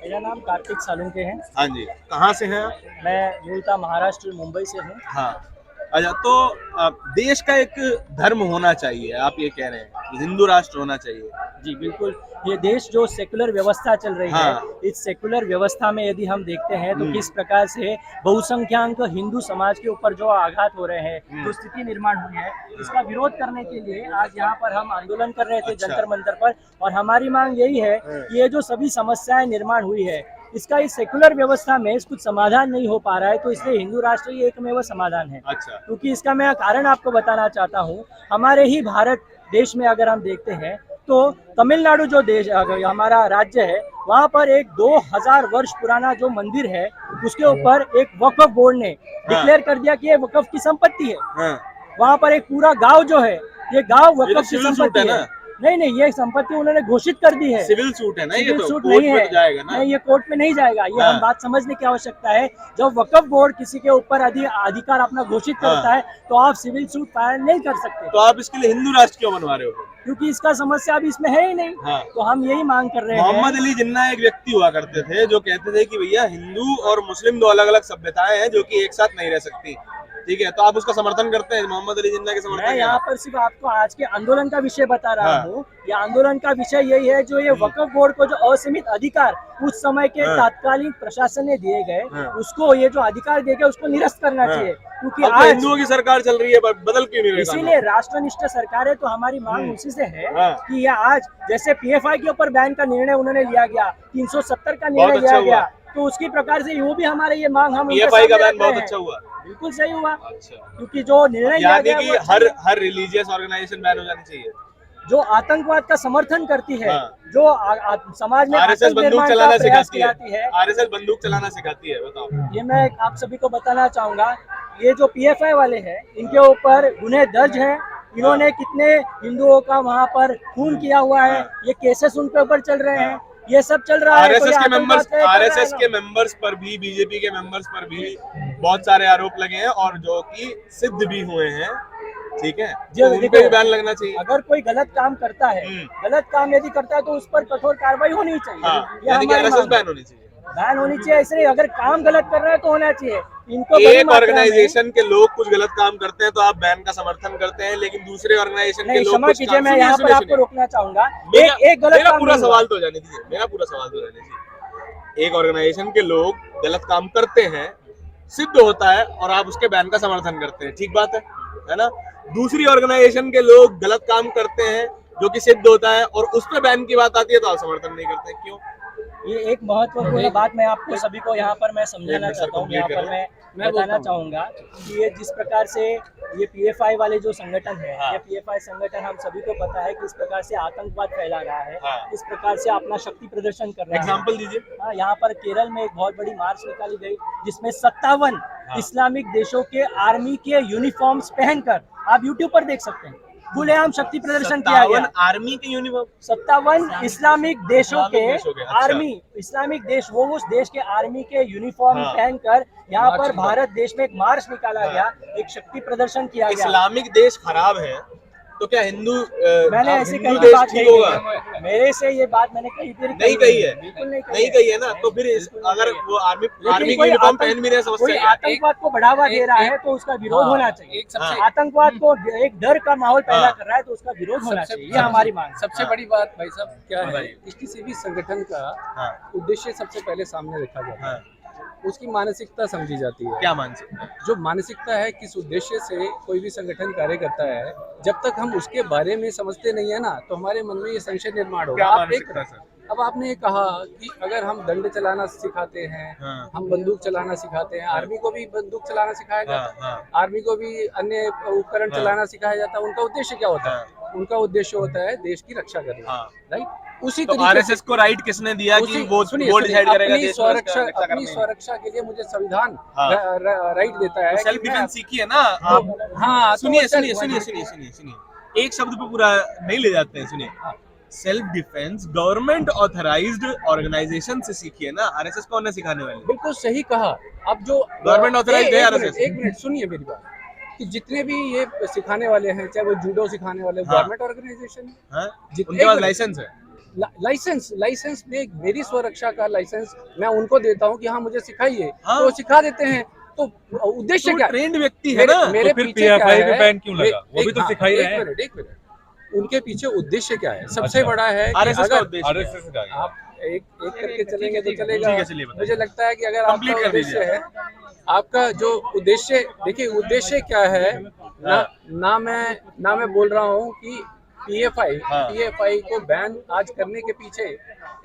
मेरा नाम कार्तिक सालुंके है। हाँ जी, कहाँ से हैं आप? मैं मूलतः महाराष्ट्र मुंबई से हूँ। हाँ। अच्छा, तो देश का एक धर्म होना चाहिए, आप ये कह रहे हैं कि हिंदू राष्ट्र होना चाहिए। जी बिल्कुल। ये देश जो सेकुलर व्यवस्था चल रही है, हाँ। इस सेकुलर व्यवस्था में यदि हम देखते हैं तो हम्म। किस प्रकार से बहुसंख्यांक हिंदू समाज के ऊपर जो आघात हो रहे हैं, जो स्थिति निर्माण हुई है, इसका विरोध करने के लिए आज यहाँ पर हम आंदोलन कर रहे थे अच्छा। जंतर मंतर पर। और हमारी मांग यही है कि ये जो सभी समस्याएं निर्माण हुई है, इसका इस सेकुलर व्यवस्था में कुछ समाधान नहीं हो पा रहा है, तो इसलिए हिंदू राष्ट्र ही एकमेव समाधान है। अच्छा। क्योंकि इसका मैं कारण आपको बताना चाहता हूँ। हमारे ही भारत देश में अगर हम देखते हैं तो तमिलनाडु जो देश हमारा राज्य है, वहाँ पर एक 2000 वर्ष पुराना जो मंदिर है, उसके ऊपर एक वक्फ बोर्ड ने डिक्लेयर कर दिया कि ये वक्फ की संपत्ति है। हाँ। वहाँ पर एक पूरा गांव जो है, ये गांव ये तो वक्फ की सिविल सूट संपत्ति है है। ना? नहीं नहीं, ये संपत्ति उन्होंने घोषित कर दी है। सिविल सूट है ना, ये सिविल तो सूट कोर्ट नहीं में है। तो जाएगा ना? नहीं, ये कोर्ट में नहीं जाएगा। ये हम बात समझने की आवश्यकता है। जब वक्फ बोर्ड किसी के ऊपर अधिकार अपना घोषित करता है, तो आप सिविल सूट फाइल नहीं कर सकते। तो आप इसके लिए हिंदू राष्ट्र क्यों बनवा रहे हो? क्योंकि इसका समस्या अभी इसमें है ही नहीं। हाँ। तो हम यही मांग कर रहे हैं। मोहम्मद अली जिन्ना एक व्यक्ति हुआ करते थे जो कहते थे कि भैया हिंदू और मुस्लिम दो अलग अलग सभ्यताएं हैं जो कि एक साथ नहीं रह सकती। ठीक है, तो आप उसका समर्थन करते हैं, मोहम्मद अली जिन्ना के समर्थन? मैं यहाँ पर सिर्फ आपको आज के आंदोलन का विषय बता रहा हूँ। ये आंदोलन का विषय यही है, जो ये वक्फ बोर्ड को जो असीमित अधिकार उस समय के तात्कालीन प्रशासन ने दिए गए, उसको ये जो अधिकार दिए गए उसको निरस्त करना चाहिए। क्योंकि आज हिंदुओं की सरकार चल रही है, बदल क्यों नहीं रही? इसीलिए राष्ट्रनिष्ठ सरकार है, तो हमारी मांग उसी से है कि ये आज जैसे पीएफआई के ऊपर बैन का निर्णय उन्होंने लिया गया, 370 का निर्णय लिया गया, तो उसकी प्रकार से वो भी हमारे ये मांग हम पीएफआई का बैन बहुत अच्छा हुआ। बिल्कुल सही हुआ। अच्छा। क्योंकि जो निर्णय लिया गया, यानी कि हर रिलीजियस ऑर्गेनाइजेशन बैन हो जानी चाहिए जो आतंकवाद का समर्थन करती है, जो समाज में आरएसएस बंदूक चलाना सिखाती है। आरएसएस बंदूक चलाना सिखाती है, बताओ। ये मैं आप सभी को बताना चाहूंगा, ये जो पीएफआई वाले हैं, इनके ऊपर गुन्हे दर्ज है। इन्होंने कितने हिंदुओं का वहाँ पर खून किया हुआ है, ये केसेस उनके ऊपर चल रहे हैं, ये सब चल रहा है। आरएसएस के मेंबर्स पर भी, बीजेपी के मेंबर्स पर भी बहुत सारे आरोप लगे हैं और जो कि सिद्ध भी हुए हैं। ठीक है, तो उन पे भी बैन लगना चाहिए। अगर कोई गलत काम करता है, गलत काम यदि करता है, तो उस पर कठोर कार्रवाई होनी चाहिए। यानी कि आरएसएस बैन होनी चाहिए। बैन होनी चाहिए, इसलिए अगर काम गलत कर रहे हैं तो होना चाहिए। इनको एक ऑर्गेनाइजेशन के लोग कुछ गलत काम करते हैं तो आप बैन का समर्थन करते हैं, लेकिन दूसरे ऑर्गेनाइजेशन के लोग कुछ काम... मैं यहाँ पर आपको रोकना चाहूंगा। एक गलत मेरा पूरा सवाल तो जाने दीजिए, मेरा पूरा सवाल तो जाने दीजिए। एक ऑर्गेनाइजेशन के लोग गलत काम करते हैं, सिद्ध होता है, और आप उसके बैन का समर्थन करते हैं, ठीक बात है ना? दूसरी ऑर्गेनाइजेशन के लोग गलत काम करते हैं जो कि सिद्ध होता है और उस पर बैन की बात आती है तो आप समर्थन नहीं करते, क्यों? ये एक महत्वपूर्ण बात मैं आपको सभी को यहाँ पर मैं समझाना चाहता हूँ। यहाँ पर मैं बताना चाहूंगा कि ये जिस प्रकार से ये पीएफआई वाले जो संगठन है, ये पीएफआई संगठन हम सभी को पता है किस प्रकार से आतंकवाद फैला रहा है, किस प्रकार से अपना शक्ति प्रदर्शन कर रहा है। एग्जाम्पल दीजिए। हाँ, यहाँ पर केरल में एक बहुत बड़ी मार्च निकाली गई, जिसमें 57 इस्लामिक देशों के आर्मी के यूनिफॉर्म्स पहनकर, आप यूट्यूब पर देख सकते हैं, खुलेआम शक्ति प्रदर्शन किया गया। आर्मी के यूनिफॉर्म, 57 इस्लामिक देशों के आर्मी, इस्लामिक देश, वो उस देश के आर्मी के यूनिफॉर्म पहनकर यहाँ पर भारत देश में एक मार्च निकाला गया, एक शक्ति प्रदर्शन किया गया। इस्लामिक देश खराब है तो क्या हिंदू... मैंने ऐसी कहीं बात नहीं होगा, मेरे से ये बात मैंने कहीं फिर नहीं कही है, बिल्कुल नहीं कही है ना। तो फिर अगर वो आर्मी की यूनिफॉर्म पहन भी रहे, समस्या है। आतंकवाद को बढ़ावा दे रहा है तो उसका विरोध होना चाहिए। आतंकवाद को एक डर का माहौल पैदा कर रहा है तो उसका विरोध होना चाहिए, ये हमारी मांग। सबसे बड़ी बात भाई साहब क्या है कि किसी भी संगठन का उद्देश्य सबसे पहले सामने रखा जाता है, उसकी मानसिकता समझी जाती है। क्या मानसिकता? जो मानसिकता है, किस उद्देश्य से कोई भी संगठन कार्य करता है, जब तक हम उसके बारे में समझते नहीं है ना, तो हमारे मन में ये संशय निर्माण होगा। अब आपने ये कहा कि अगर हम दंड चलाना सिखाते हैं, हम बंदूक चलाना सिखाते हैं, आर्मी को भी बंदूक चलाना सिखाया जाता है, आर्मी को भी अन्य उपकरण चलाना सिखाया जाता है। उनका उद्देश्य क्या होता है? उनका उद्देश्य होता है देश की रक्षा करना, राइट? उसी तरीके आरएसएस को राइट किसने दिया कि वो डिसाइड करेगा देश की रक्षा? अपनी स्वरक्षा के लिए मुझे संविधान राइट देता है। सेल्फ डिफेंस सीखिए ना आप। हाँ, सुनिए, एक शब्द पे पूरा नहीं ले जाते हैं। सुनिए, self defence government authorised organisation से सीखिए ना, आरएसएस कौन है सिखाने वाले? बिल्कुल सही कहा। अब जो गवर्नमेंट ऑथराइज्ड है आरएसएस। एक मिनट सुनिए मेरी बात, कि जितने भी ये सिखाने वाले हैं, चाहे वो जूडो सिखाने वाले, गवर्नमेंट ऑर्गेनाइजेशन है, उनके पास लाइसेंस है। लाइसेंस में मेरी स्वरक्षा का लाइसेंस मैं उनको देता हूँ कि हाँ मुझे सिखाइए, हाँ। तो वो सिखा देते हैं। तो उद्देश्य क्या? ट्रेंड व्यक्ति है ना। मेरे तो फिर पीछे क्या PFI पे है? बैन क्यों लगा? वो भी तो हाँ, सिखा ही रहे हैं। एक मिनट, उनके पीछे उद्देश्य क्या है? सबसे अच्छा। बड़ा है कि आरएसएस का अगर उद्देश्य क्या है? RSS का है। आप एक करके चलेंगे तो चलेगा। ठीक है, चलिए बताइए। मुझे लगता है कि अगर आपका Complete कर दीजिए। उद्देश्य है, आपका जो उद्देश्य, देखिए उद्देश्य क्या है ना मैं बोल रहा हूँ कि पीएफआई को बैन आज करने के पीछे,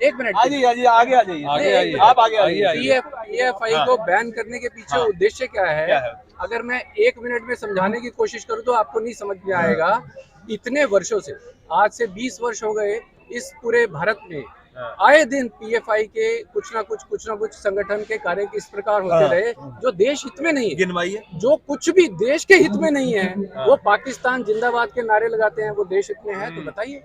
एक मिनट, आगे आगे आगे आ जाइए, आगे आइए, आप आगे आइए। पीएफआई को बैन करने के पीछे उद्देश्य क्या है? अगर मैं 1 मिनट में समझाने की कोशिश करूं तो आपको नहीं समझ में आएगा। इतने वर्षों से, आज से 20 वर्ष हो गए, इस पूरे भारत में आए दिन पीएफआई के कुछ ना कुछ संगठन के कार्य इस प्रकार होते रहे जो देश हित में नहीं है, गिनवाइए। जो कुछ भी देश के हित में नहीं है, वो पाकिस्तान जिंदाबाद के नारे लगाते हैं, वो देश हित में है। तो बताइए।